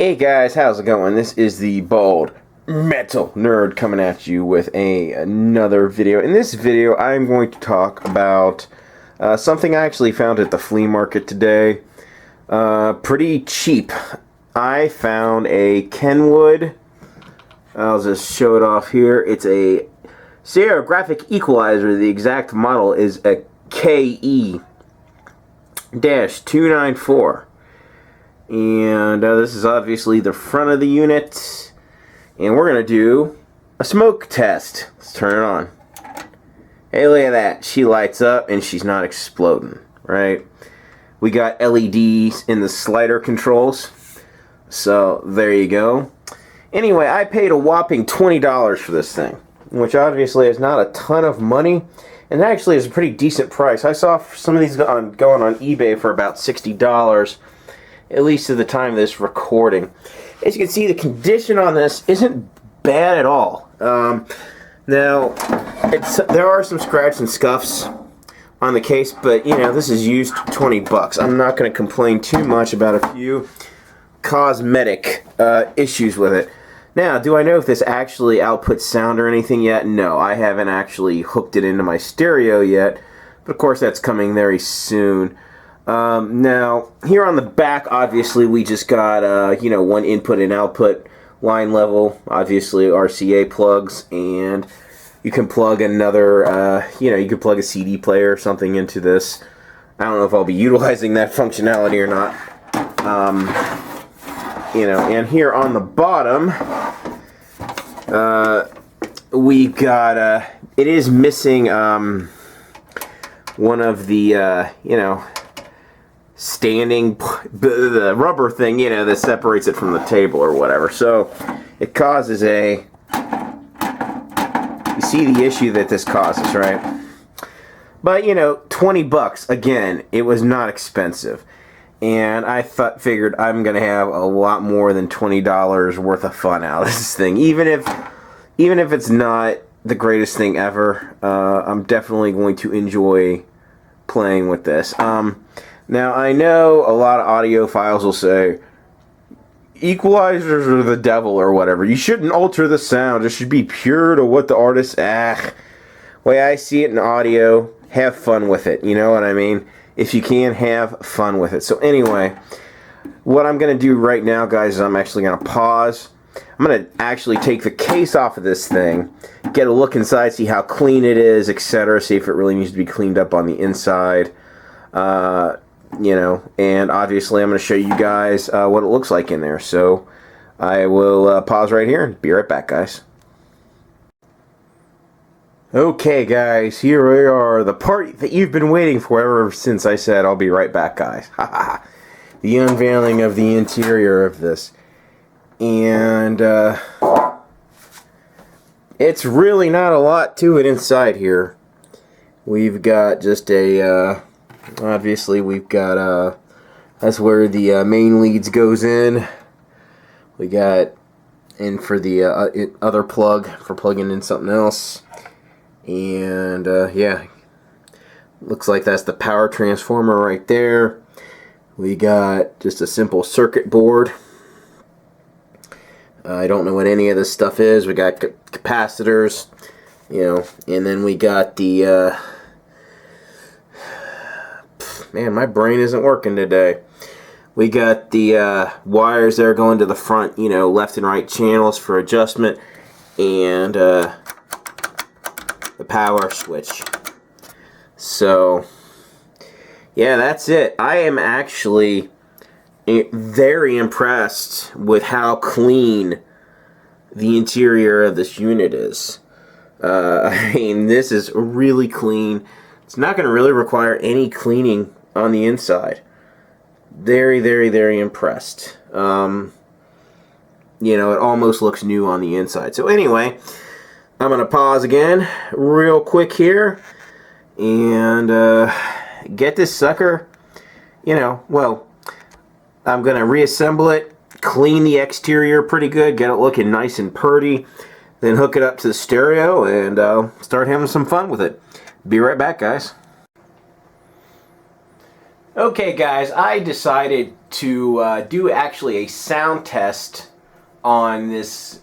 Hey guys, how's it going? This is the Bald Metal Nerd coming at you with another video. In this video, I'm going to talk about something I actually found at the flea market today. Pretty cheap. I found a Kenwood. I'll just show it off here. It's a stereographic equalizer. The exact model is a KE-294. And this is obviously the front of the unit. And we're going to do a smoke test. Let's turn it on. Hey, look at that. She lights up and she's not exploding, right? We got LEDs in the slider controls. So, there you go. Anyway, I paid a whopping $20 for this thing, which obviously is not a ton of money. And actually is a pretty decent price. I saw some of these going on eBay for about $60. At least at the time of this recording. As you can see, the condition on this isn't bad at all. Now, there are some scratches and scuffs on the case, but you know, this is used $20. I'm not going to complain too much about a few cosmetic issues with it. Now, do I know if this actually outputs sound or anything yet? No, I haven't actually hooked it into my stereo yet, but of course that's coming very soon. Now, here on the back, obviously, we just got, you know, one input and output line level, obviously RCA plugs, and you can plug another, you know, you can plug a CD player or something into this. I don't know if I'll be utilizing that functionality or not. You know, and here on the bottom, we've got, it is missing, one of the, you know, standing, the rubber thing, you know, that separates it from the table or whatever. So it causes a, you see the issue that this causes, right? But you know, $20 again, it was not expensive, and I figured I'm gonna have a lot more than $20 worth of fun out of this thing, even if it's not the greatest thing ever. I'm definitely going to enjoy playing with this. Now, I know a lot of audiophiles will say, equalizers are the devil or whatever. You shouldn't alter the sound. It should be pure to what the artist... way I see it in audio, have fun with it. You know what I mean? If you can, have fun with it. So anyway, what I'm going to do right now, guys, is I'm actually going to pause. I'm going to actually take the case off of this thing, get a look inside, see how clean it is, etc. See if it really needs to be cleaned up on the inside. You know, and obviously I'm going to show you guys what it looks like in there. So I will pause right here and be right back, guys. Okay, guys, here we are, the part that you've been waiting for ever since I said I'll be right back, guys. The unveiling of the interior of this. And it's really not a lot to it inside here. We've got just a... obviously we've got that's where the main leads goes in. We got in for the other plug for plugging in something else, and yeah, looks like that's the power transformer right there. We got just a simple circuit board. I don't know what any of this stuff is. We got capacitors, you know, and then we got the man, my brain isn't working today. We got the wires there going to the front, you know, left and right channels for adjustment, and the power switch. So, yeah, that's it. I am actually very impressed with how clean the interior of this unit is. I mean, this is really clean. It's not going to really require any cleaning on the inside. Very, very, very impressed. You know, it almost looks new on the inside. So anyway, I'm going to pause again real quick here and get this sucker, you know, well, I'm going to reassemble it, clean the exterior pretty good, get it looking nice and purty, then hook it up to the stereo and start having some fun with it. Be right back, guys. Okay, guys, I decided to do actually a sound test on this.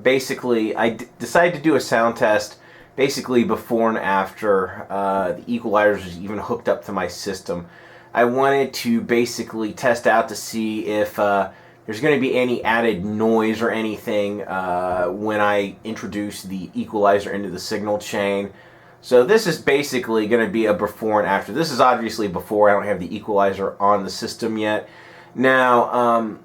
Basically I decided to do a sound test basically before and after the equalizer was even hooked up to my system. I wanted to basically test out to see if there's going to be any added noise or anything when I introduce the equalizer into the signal chain. So this is basically going to be a before and after. This is obviously before. I don't have the equalizer on the system yet. Now,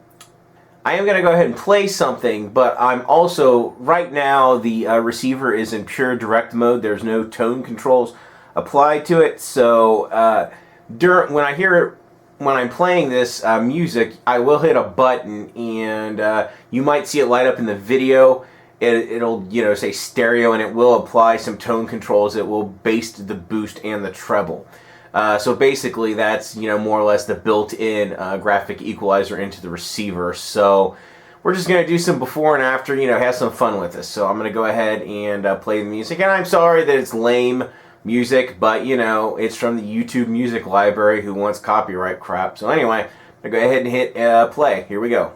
I am going to go ahead and play something, but I'm also, right now, the receiver is in pure direct mode. There's no tone controls applied to it. So when I'm playing this music, I will hit a button, and you might see it light up in the video. It'll say stereo, and it will apply some tone controls. It will bass the boost and the treble. So basically that's more or less the built-in graphic equalizer into the receiver. So we're just going to do some before and after, have some fun with this. So I'm going to go ahead and play the music. And I'm sorry that it's lame music, but it's from the YouTube music library. Who wants copyright crap? So anyway, I'm going to go ahead and hit play. Here we go.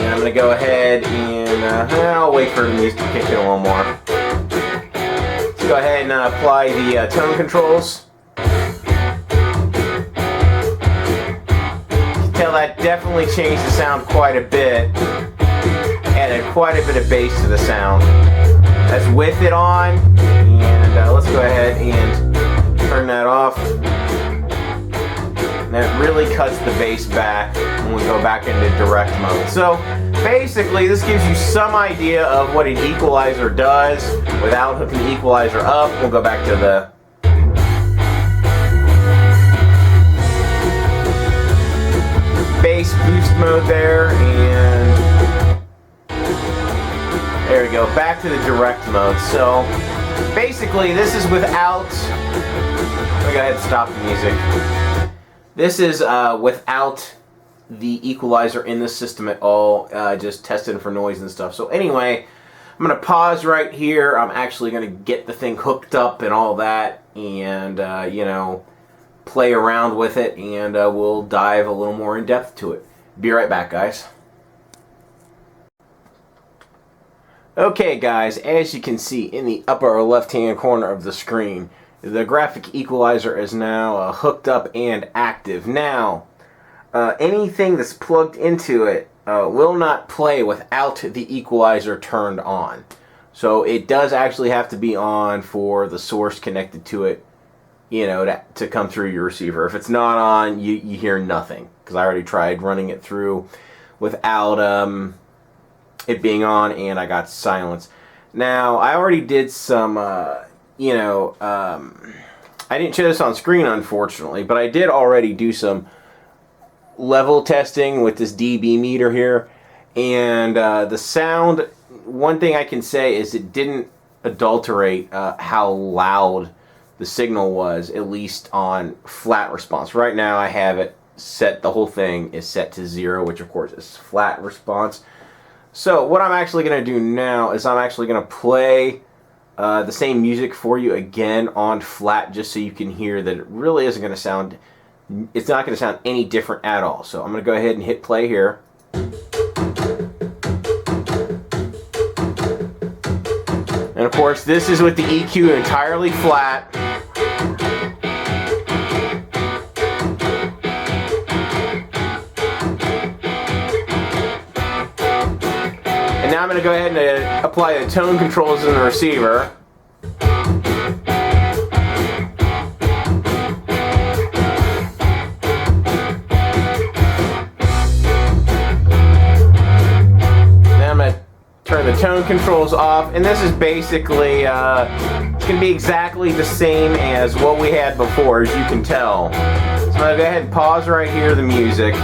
I'm going to go ahead and I'll wait for the music to kick in a little more. Let's go ahead and apply the tone controls. You can tell that definitely changed the sound quite a bit. Added quite a bit of bass to the sound. That's with it on, and let's go ahead and turn that off. That really cuts the bass back when we go back into direct mode. So basically this gives you some idea of what an equalizer does without hooking the equalizer up. We'll go back to the bass boost mode there, and there we go, back to the direct mode. So basically this is without, let me go ahead and stop the music. This is without the equalizer in the system at all, just testing for noise and stuff. So anyway, I'm going to pause right here. I'm actually going to get the thing hooked up and all that, and play around with it, and we'll dive a little more in depth to it. Be right back, guys. Okay guys, as you can see in the upper left hand corner of the screen, the graphic equalizer is now hooked up and active. Now, anything that's plugged into it will not play without the equalizer turned on. So it does actually have to be on for the source connected to it, to come through your receiver. If it's not on, you hear nothing. Because I already tried running it through without it being on, and I got silence. Now, I already did some I didn't show this on screen, unfortunately, but I did already do some level testing with this dB meter here, and the sound, one thing I can say is it didn't adulterate how loud the signal was, at least on flat response. Right now I have it set, the whole thing is set to 0, which of course is flat response. So what I'm actually going to do now is I'm actually going to play the same music for you again on flat, just so you can hear that it really isn't going to sound, it's not going to sound any different at all. So I'm going to go ahead and hit play here. And of course this is with the EQ entirely flat. And now I'm going to go ahead and apply the tone controls in the receiver. Turn the tone controls off, and this is basically it's going to be exactly the same as what we had before, as you can tell. So I'm going to go ahead and pause right here the music.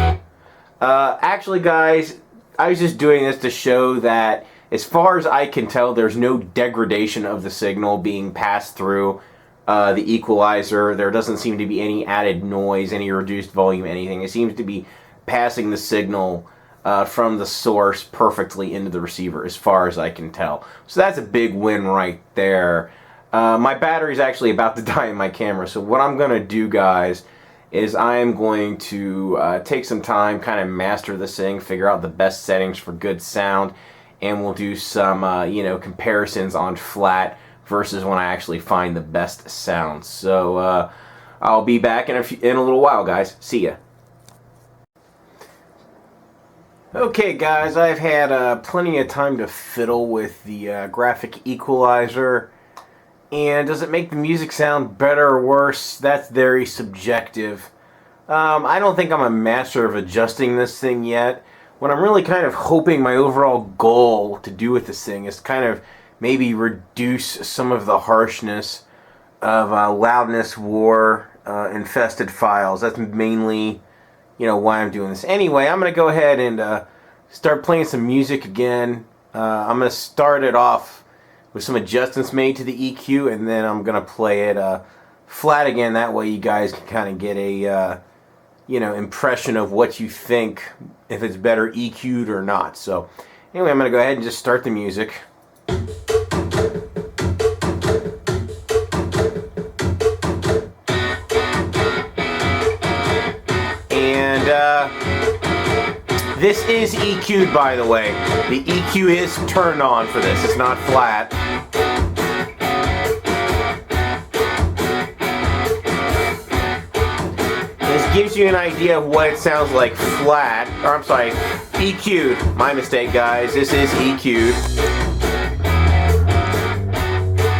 Actually guys, I was just doing this to show that as far as I can tell, there's no degradation of the signal being passed through the equalizer. There doesn't seem to be any added noise, any reduced volume, anything. It seems to be passing the signal from the source perfectly into the receiver, as far as I can tell. So that's a big win right there. My battery's actually about to die in my camera, so what I'm going to do, guys, is I'm going to take some time, kind of master this thing, figure out the best settings for good sound, and we'll do some, you know, comparisons on flat versus when I actually find the best sound. So I'll be back in a little while, guys. See ya. Okay, guys, I've had plenty of time to fiddle with the graphic equalizer. And does it make the music sound better or worse? That's very subjective. I don't think I'm a master of adjusting this thing yet. What I'm really kind of hoping my overall goal to do with this thing is kind of maybe reduce some of the harshness of loudness war infested files. That's mainly, you know, why I'm doing this. Anyway, I'm going to go ahead and start playing some music again. I'm going to start it off with some adjustments made to the EQ, and then I'm going to play it flat again. That way you guys can kind of get a you know, impression of what you think, if it's better EQ'd or not. So anyway, I'm going to go ahead and just start the music. This is EQ'd, by the way. The EQ is turned on for this. It's not flat. This gives you an idea of what it sounds like flat. Or, I'm sorry, EQ'd. My mistake, guys. This is EQ'd.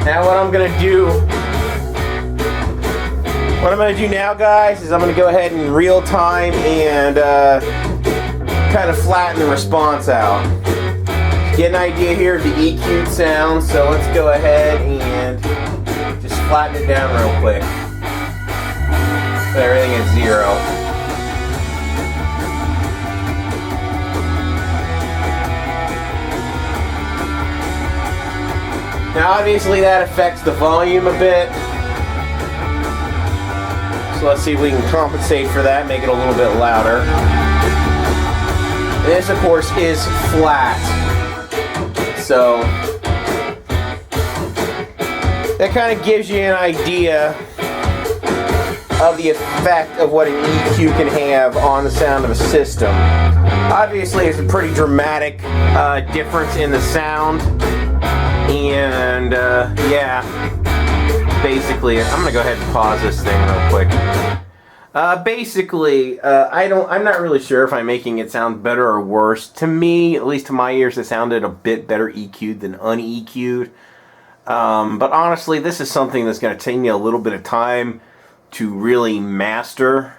Now what I'm going to do... What I'm going to do now, guys, is I'm going to go ahead in real time and... kind of flatten the response out. Get an idea here of the EQ'd sound, so let's go ahead and just flatten it down real quick. Put everything at 0. Now obviously that affects the volume a bit. So let's see if we can compensate for that, make it a little bit louder. This, of course, is flat, so that kind of gives you an idea of the effect of what an EQ can have on the sound of a system. Obviously, it's a pretty dramatic difference in the sound, and yeah, basically, I'm gonna go ahead and pause this thing real quick. Basically, I'm not really sure if I'm making it sound better or worse. To me, at least to my ears, it sounded a bit better EQ'd than un-EQ'd. But honestly, this is something that's going to take me a little bit of time to really master,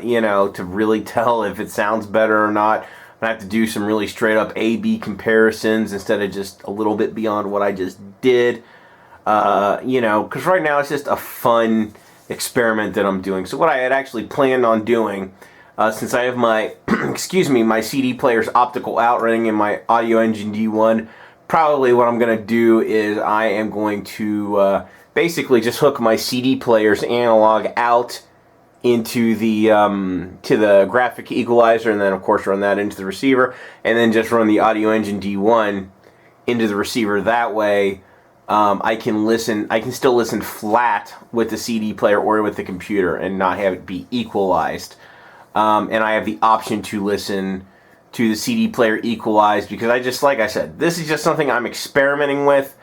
you know, to really tell if it sounds better or not. I have to do some really straight up A-B comparisons instead of just a little bit beyond what I just did. You know, because right now it's just a fun experiment that I'm doing. So what I had actually planned on doing, since I have my excuse me, my CD player's optical out running in my Audio Engine D1, probably what I'm going to do is I am going to basically just hook my CD player's analog out into the to the graphic equalizer, and then of course run that into the receiver, and then just run the Audio Engine D1 into the receiver. That way I can still listen flat with the CD player or with the computer and not have it be equalized. And I have the option to listen to the CD player equalized, because like I said, this is just something I'm experimenting with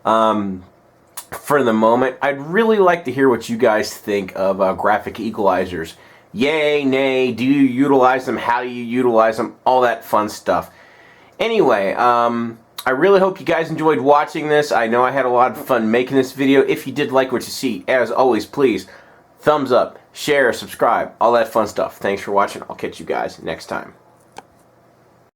for the moment. I'd really like to hear what you guys think of graphic equalizers. Yay, nay, do you utilize them, how do you utilize them, all that fun stuff. Anyway, I really hope you guys enjoyed watching this. I know I had a lot of fun making this video. If you did like what you see, as always, please, thumbs up, share, subscribe, all that fun stuff. Thanks for watching. I'll catch you guys next time.